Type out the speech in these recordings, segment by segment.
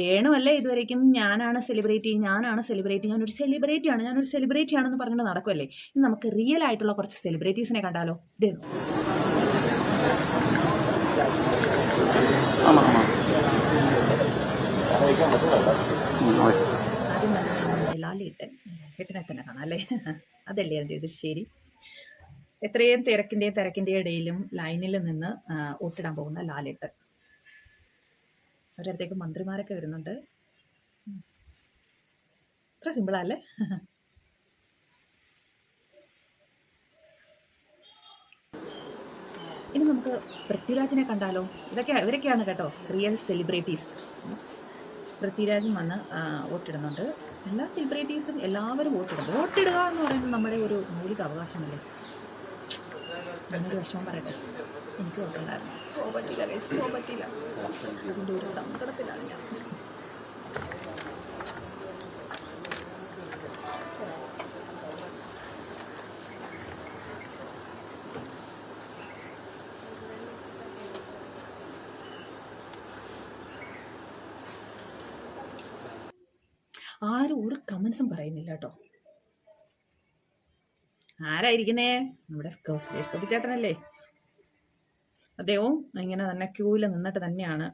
വേണമല്ലേ ഇതുവരേക്കും ഞാനാണ് സെലിബ്രിറ്റി, ഞാനൊരു സെലിബ്രിറ്റി ആണെന്ന് പറഞ്ഞിട്ട് നടക്കുമല്ലേ. ഇനി നമുക്ക് റിയൽ ആയിട്ടുള്ള കുറച്ച് സെലിബ്രിറ്റീസിനെ കണ്ടാലോ. ഇതേ ആദ്യം ലാലേട്ടൻ ഏട്ടനെ തന്നെ കാണാം അല്ലേ. അതല്ലേ എൻ്റെ ഇത് ശരി. എത്രയും തിരക്കിൻ്റെ ഇടയിലും ലൈനിൽ നിന്ന് വോട്ടിടാൻ പോകുന്ന ലാലേട്ടൻ. അവരടുത്തേക്ക് മന്ത്രിമാരൊക്കെ വരുന്നുണ്ട്. ഇത്ര സിമ്പിളല്ലേ. ഇനി നമുക്ക് പൃഥ്വിരാജിനെ കണ്ടാലോ. ഇവരൊക്കെയാണ് കേട്ടോ റിയൽ സെലിബ്രിറ്റീസ്. പൃഥ്വിരാജും വന്ന് വോട്ടിടുന്നുണ്ട്. എല്ലാ സെലിബ്രിറ്റീസും എല്ലാവരും വോട്ടിടുക എന്ന് പറയുന്നത് നമ്മുടെ ഒരു മൗലിക അവകാശമല്ലേ. ഞാനൊരു വിഷമം പറയട്ടെ, എനിക്ക് വോട്ടുണ്ടായിരുന്നു, പോകാൻ പറ്റില്ല. അതിൻ്റെ ഒരു സങ്കടത്തിലാണ് ഞാൻ. ആരും ഒരു കമൻസും പറയുന്നില്ല കേട്ടോ. ആരായിരിക്കുന്നേ? നമ്മുടെ സുരേഷ് ഗോപി ചേട്ടനല്ലേ. അദ്ദേഹവും ഇങ്ങനെ തന്നെ ക്യൂവിൽ നിന്നിട്ട് തന്നെയാണ്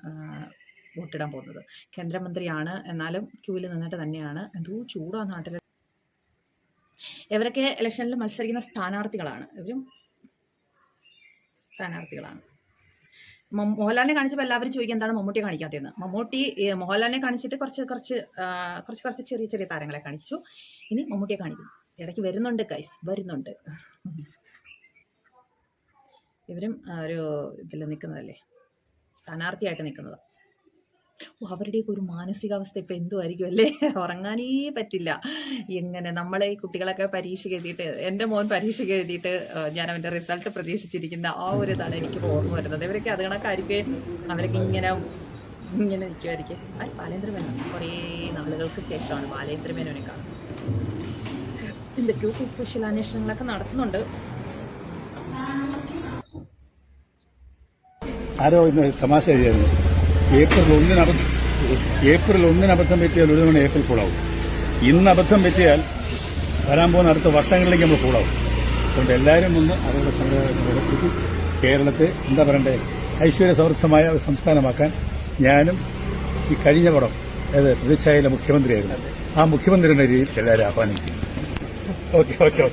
വോട്ടിടാൻ പോകുന്നത്. കേന്ദ്രമന്ത്രിയാണ്, എന്നാലും ക്യൂവിൽ നിന്നിട്ട് തന്നെയാണ്. എന്തോ ചൂടാ നാട്ടിൽ. ഇവരൊക്കെ ഇലക്ഷനിൽ മത്സരിക്കുന്ന സ്ഥാനാർത്ഥികളാണ്. മോഹൻലാലിനെ കാണിച്ചപ്പോൾ എല്ലാവരും ചോദിക്കുക എന്താണ് മമ്മൂട്ടിയെ കാണിക്കാത്തതെന്ന്. മോഹൻലാലിനെ കാണിച്ചിട്ട് കുറച്ച് ചെറിയ താരങ്ങളെ കാണിച്ചു. ഇനി മമ്മൂട്ടിയെ കാണിക്കും. ഇടയ്ക്ക് വരുന്നുണ്ട് ഗൈസ്, വരുന്നുണ്ട്. ഇവരും ഒരു ഇതിൽ നിൽക്കുന്നതല്ലേ, സ്ഥാനാർത്ഥിയായിട്ട് നിൽക്കുന്നത്. അവരുടെയൊക്കെ ഒരു മാനസികാവസ്ഥ ഇപ്പം എന്തുമായിരിക്കും അല്ലേ. ഉറങ്ങാനേ പറ്റില്ല. എങ്ങനെ നമ്മളെ ഈ കുട്ടികളൊക്കെ പരീക്ഷയ്ക്ക് എഴുതിയിട്ട്, എൻ്റെ മോൻ പരീക്ഷയ്ക്ക് എഴുതിയിട്ട് ഞാൻ അവൻ്റെ റിസൾട്ട് പ്രതീക്ഷിച്ചിരിക്കുന്ന ആ ഒരു ഇതാണ് എനിക്ക് ഓർമ്മ വരുന്നത്. ഇവരൊക്കെ അത് കണക്കായിരിക്കും. അവരൊക്കെ ഇങ്ങനെ നിൽക്കുമായിരിക്കും. ബാലേന്ദ്രമേനോൻ കുറേ നാളുകൾക്ക് ശേഷമാണ് ബാലേന്ദ്രമേനോനെ കാണുന്നത്. എന്തൊക്കെയോ കുശലാന്വേഷണങ്ങളൊക്കെ നടത്തുന്നുണ്ട്. ആരോ ഇന്ന് തമാശ എഴുതിയായിരുന്നു, ഏപ്രിൽ 1 അബദ്ധം പറ്റിയാൽ ഒരു തവണ ഏപ്രിൽ ഫുള്ളാവും. ഇന്ന് അബദ്ധം പറ്റിയാൽ വരാൻ പോകുന്ന അടുത്ത വർഷങ്ങളിലേക്ക് നമ്മൾ ഫുള്ളാവും. അതുകൊണ്ട് എല്ലാവരും ഒന്ന് അവരുടെ സംഘടന കേരളത്തെ എന്താ പറയണ്ടേ, ഐശ്വര്യ സമൃദ്ധമായ ഒരു സംസ്ഥാനമാക്കാൻ ഞാനും ഈ കഴിഞ്ഞ പടം പ്രതിച്ഛായയിലെ മുഖ്യമന്ത്രിയായിരുന്നു, ആ മുഖ്യമന്ത്രിയുടെ രീതിയിൽ എല്ലാവരും ആഹ്വാനം ചെയ്യും. ഓക്കെ.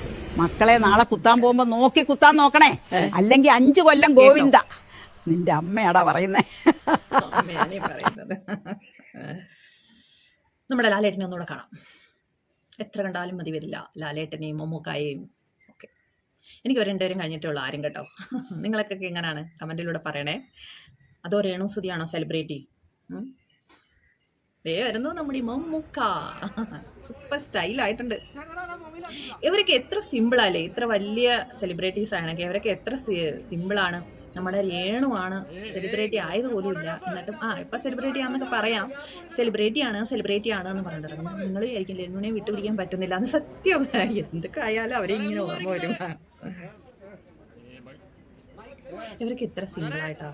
മക്കളെ നാളെ കുത്താൻ പോകുമ്പോ നോക്കി കുത്താൻ നോക്കണേ, അല്ലെങ്കിൽ 5 കൊല്ലം ഗോവിന്ദ. നിന്റെ അമ്മയാടാ പറയുന്നത്. നമ്മുടെ ലാലേട്ടനെ ഒന്നുകൂടെ കാണാം. എത്ര കണ്ടാലും മതി വരില്ല ലാലേട്ടനെയും മമ്മൂക്കായെയും ഒക്കെ. എനിക്ക് രണ്ടുപേരും കഴിഞ്ഞിട്ടുള്ള ആരും കേട്ടോ. നിങ്ങളൊക്കെ എങ്ങനെയാണ് കമൻറ്റിലൂടെ പറയണേ. അതോ രേണു സുധിയാണോ സെലിബ്രിറ്റി? വരുന്നു നമ്മുടെ മമ്മൂക്ക. സൂപ്പർ സ്റ്റൈലായിട്ടുണ്ട്. ഇവരൊക്കെ എത്ര സിമ്പിളല്ലേ, ഇത്ര വലിയ സെലിബ്രിറ്റീസ് ആണെങ്കിൽ ഇവരൊക്കെ എത്ര സിമ്പിളാണ്. നമ്മുടെ രേണുവാണ് സെലിബ്രിറ്റി ആയതുപോലും ഇല്ല. എന്നിട്ടും ഇപ്പം സെലിബ്രിറ്റി ആണെന്നൊക്കെ പറയാം. സെലിബ്രിറ്റി ആണ് എന്ന് പറഞ്ഞിട്ടുണ്ട്. നിങ്ങൾ വിചാരിക്കും രേണുവിനെ വിട്ടുപിടിക്കാൻ പറ്റുന്നില്ല എന്ന്. സത്യം എന്തൊക്കെ ആയാലും അവരെ ഇങ്ങനെ ഓർമ്മ വരും. ഇവരൊക്കെ എത്ര സിമ്പിളായിട്ടാ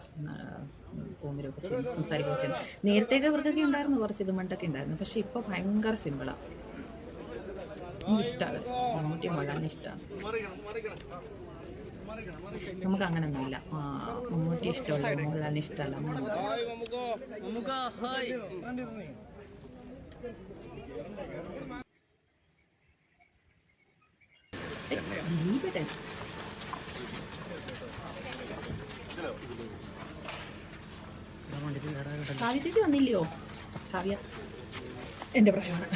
പോകുമ്പോഴൊക്കെ സംസാരിക്കുക. നേരത്തേക്ക് ഇവർക്കൊക്കെ ഉണ്ടായിരുന്നു, കുറച്ച് ഇതുമണ്ടൊക്കെ ഉണ്ടായിരുന്നു. പക്ഷെ ഇപ്പൊ ഭയങ്കര സിമ്പിളാണ്. എനിക്കിഷ്ടമാണ് മമ്മൂട്ടി മോഹൻലാലിനെ ഇഷ്ടമാണ്. നമുക്ക് അങ്ങനൊന്നുമില്ല. മമ്മൂട്ടി ഇഷ്ടമല്ല, മോഹൻലാലിനെ ഇഷ്ടമല്ല. കാവ്യ ചേച്ചി വന്നില്ലയോ? കാവ്യ എൻ്റെ പ്രായമാണ്.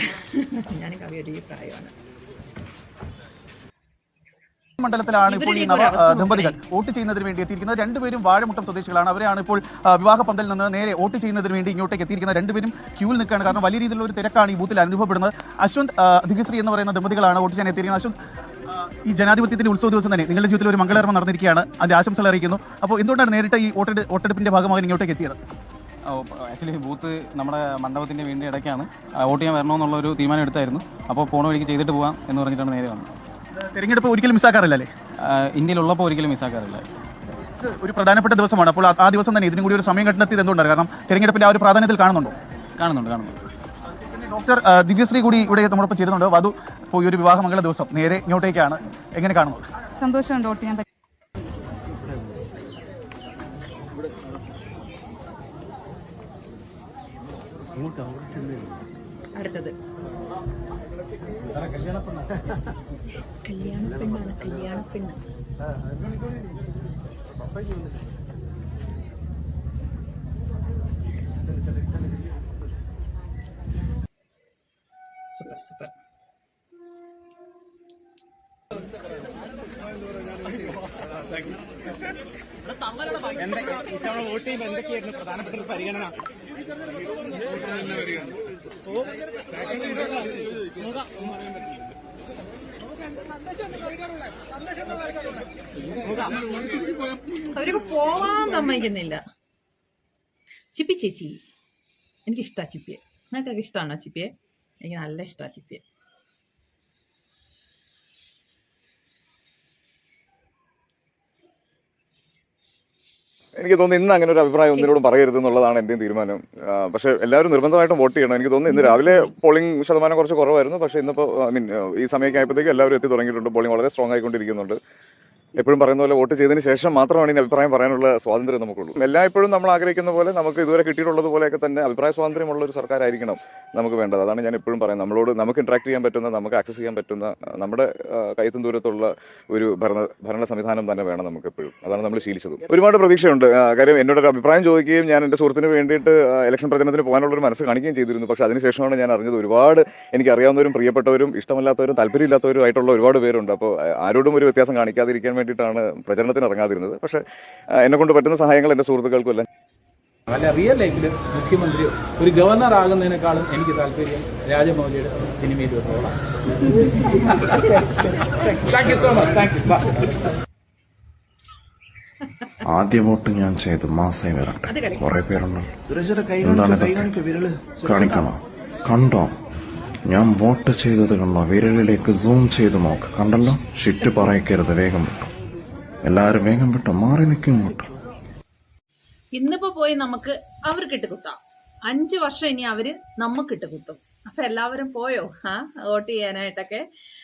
ഞാനും കാവ്യ ഒരു പ്രായമാണ്. മണ്ഡലത്തിലാണ് ഇപ്പോൾ ഈ നവ ദമ്പതികൾ വോട്ട് ചെയ്യുന്നതിന് വേണ്ടി എത്തിയിരിക്കുന്നത്. രണ്ടുപേരും വാഴമുട്ടം സ്വദേശികളാണ്. അവരെയാണ് ഇപ്പോൾ വിവാഹ പന്തലിൽ നിന്ന് നേരെ വോട്ട് ചെയ്യുന്നതിന് വേണ്ടി ഇങ്ങോട്ടേക്ക് എത്തിയിരിക്കുന്നത്. രണ്ടുപേരും ക്യൂവിൽ നിൽക്കുകയാണ്. കാരണം വലിയ രീതിയിലുള്ള ഒരു തിരക്കാണ് ഈ ബൂത്തിൽ അനുഭവപ്പെടുന്നത്. അശ്വന്ത് ദിവ്യശ്രീ എന്ന് പറയുന്ന ദമ്പതികളാണ് വോട്ട് ചെയ്യാൻ എത്തിയിരിക്കുന്നത്. അശ്വന്ത്, ഈ ജനാധിപത്യത്തിന്റെ ഉത്സവ ദിവസം തന്നെ നിങ്ങളുടെ ജീവിതത്തിൽ ഒരു മംഗളകർമ്മം നടന്നിരിക്കുകയാണ്. അതിന്റെ ആശംസകൾ അറിയിക്കുന്നു. അപ്പോൾ എന്തുകൊണ്ടാണ് നേരിട്ട് ഈ വോട്ടെടുപ്പിന്റെ ഭാഗമായി ഇങ്ങോട്ടേക്ക് എത്തിയത്? ആക്ച്വലി ബൂത്ത് നമ്മുടെ മണ്ഡപത്തിൻ്റെ വീടിൻ്റെ ഇടയ്ക്കാണ്. വോട്ട് ചെയ്യാൻ വരണമെന്നുള്ളൊരു തീരുമാനം എടുത്തായിരുന്നു. അപ്പോൾ പോണ വഴിക്ക് ചെയ്തിട്ട് പോകാം എന്ന് പറഞ്ഞിട്ടാണ് നേരെ വന്നത്. തെരഞ്ഞെടുപ്പ് ഒരിക്കലും മിസ്സാക്കാറില്ലല്ലേ? ഇന്ത്യയിലുള്ളപ്പോൾ ഒരിക്കലും മിസ്സാക്കാറില്ല. ഒരു പ്രധാനപ്പെട്ട ദിവസമാണ്. അപ്പോൾ ആ ദിവസം തന്നെ ഇതിനും കൂടി ഒരു സമയം കണ്ടെത്തിയത് എന്തുകൊണ്ടാണ്? കാരണം തെരഞ്ഞെടുപ്പിന്റെ ആ ഒരു പ്രാധാന്യത്തിൽ കാണുന്നുണ്ടോ? കാണുന്നുണ്ട്. ഡോക്ടർ ദിവ്യശ്രീ കൂടി ഇവിടെ നമ്മളിപ്പോൾ ചേരുന്നുണ്ട്. വധു ഇപ്പോൾ ഈ ഒരു വിവാഹമംഗള ദിവസം നേരെ ഇങ്ങോട്ടേക്കാണ്, എങ്ങനെ കാണുന്നു? സന്തോഷമുണ്ട് വോട്ട് ചെയ്യാൻ പറ്റി. അടുത്തത് കല്യാണ പെണ്ണാണ്, കല്യാണ പെണ്ണ്. Super super. അവരൊക്കെ പോവാൻ സമ്മതിക്കുന്നില്ല. ചിപ്പി ചേച്ചി, എനിക്കിഷ്ടാ ചിപ്പിയെ. നിനക്കൊക്കെ ഇഷ്ടമാണോ ചിപ്പിയെ? എനിക്ക് നല്ല ഇഷ്ടമാണ് ചിപ്പിയെ. എനിക്ക് തോന്നുന്നു ഇന്ന് അങ്ങനെ ഒരു അഭിപ്രായം ഒന്നിനോടും പറയരുത് എന്നുള്ളതാണ് എന്റെയും തീരുമാനം. പക്ഷേ എല്ലാവരും നിർബന്ധമായിട്ടും വോട്ട് ചെയ്യണം. എനിക്ക് തോന്നുന്നു ഇന്ന് രാവിലെ പോളിംഗ് ശതമാനം കുറച്ച് കുറവായിരുന്നു. പക്ഷേ ഇന്നിപ്പോൾ ഈ സമയമൊക്കെ ആയപ്പോഴത്തേക്ക് എല്ലാവരും എത്തി തുടങ്ങിയിട്ടുണ്ട്. പോളിംഗ് വളരെ സ്ട്രോങ് ആയിക്കൊണ്ടിരിക്കുന്നുണ്ട്. എപ്പോഴും പറയുന്ന പോലെ വോട്ട് ചെയ്തതിന് ശേഷം മാത്രമാണ് ഇനി അഭിപ്രായം പറയാനുള്ള സ്വാതന്ത്ര്യം നമുക്കുള്ളൂ. എല്ലായ്പ്പോഴും നമ്മൾ ആഗ്രഹിക്കുന്ന പോലെ നമുക്ക് ഇതുവരെ കിട്ടിയിട്ടുള്ളത് പോലെയൊക്കെ തന്നെ അഭിപ്രായ സ്വാതന്ത്ര്യമുള്ള ഒരു സർക്കാരായിരിക്കണം നമുക്ക് വേണ്ടത്. അതാണ് ഞാൻ എപ്പോഴും പറയുന്നത്. നമുക്ക് ഇന്ററാക്ട് ചെയ്യാൻ പറ്റുന്ന, നമുക്ക് ആക്സസ് ചെയ്യാൻ പറ്റുന്ന, നമ്മുടെ കൈത്തും ദൂരത്തുള്ള ഒരു ഭരണ സംവിധാനം തന്നെ വേണം നമുക്ക് എപ്പോഴും. അതാണ് നമ്മൾ ശീലിച്ചത്. ഒരുപാട് പ്രതീക്ഷയുണ്ട്. കാര്യം എന്നോടൊരു അഭിപ്രായം ചോദിക്കുകയും ഞാൻ എൻ്റെ സുഹൃത്തിന് വേണ്ടിയിട്ട് ഇലക്ഷൻ പ്രചരണത്തിന് പോകാനുള്ളൊരു മനസ്സ് കാണിക്കുകയും ചെയ്തിരുന്നു. പക്ഷേ അതിനുശേഷമാണ് ഞാൻ അറിഞ്ഞത് ഒരുപാട് എനിക്ക് അറിയാവുന്നവരും പ്രിയപ്പെട്ടവരും ഇഷ്ടമല്ലാത്തവരും താല്പര്യമില്ലാത്തവരും ആയിട്ടുള്ള ഒരുപാട് പേരുണ്ട്. അപ്പോൾ ആരോടും ഒരു വ്യത്യാസം കാണിക്കാതിരിക്കാൻ വേണ്ടിയിട്ടാണ് പ്രചരണത്തിന് ഇറങ്ങാതിരുന്നത്. പക്ഷേ എന്നെ കൊണ്ട് പറ്റുന്ന സഹായങ്ങൾ എൻ്റെ സുഹൃത്തുക്കൾക്കും എല്ലാം. അല്ല, റിയൽ ലൈഫിൽ മുഖ്യമന്ത്രി ഒരു ഗവർണർ ആകുന്നതിനേക്കാളും എനിക്ക് താല്പര്യം രാജമൗലിയുടെ സിനിമയിൽ വരുന്നതാണ്. ആദ്യ വോട്ട് ഞാൻ ചെയ്തു മാസമായി വരട്ടെ. കുറെ പേരുണ്ടോ? എന്താണ് കാണിക്കണോ? കണ്ടോ? ഞാൻ വോട്ട് ചെയ്തത് കണ്ടോ? വിരലിലേക്ക് സൂം ചെയ്ത് നോക്ക്. കണ്ടല്ലോ? ഷിറ്റ് പറയിക്കരുത്. വേഗം വിട്ടു. എല്ലാരും വേഗം വിട്ടോ. മാറി നിൽക്കും ഇങ്ങോട്ട്. ഇന്നിപ്പോ പോയി നമുക്ക് അവർക്കിട്ട് കുത്താം. 5 വർഷം ഇനി അവര് നമുക്കിട്ട് കുത്തും. അപ്പൊ എല്ലാവരും പോയോ വോട്ട് ചെയ്യാനായിട്ടൊക്കെ?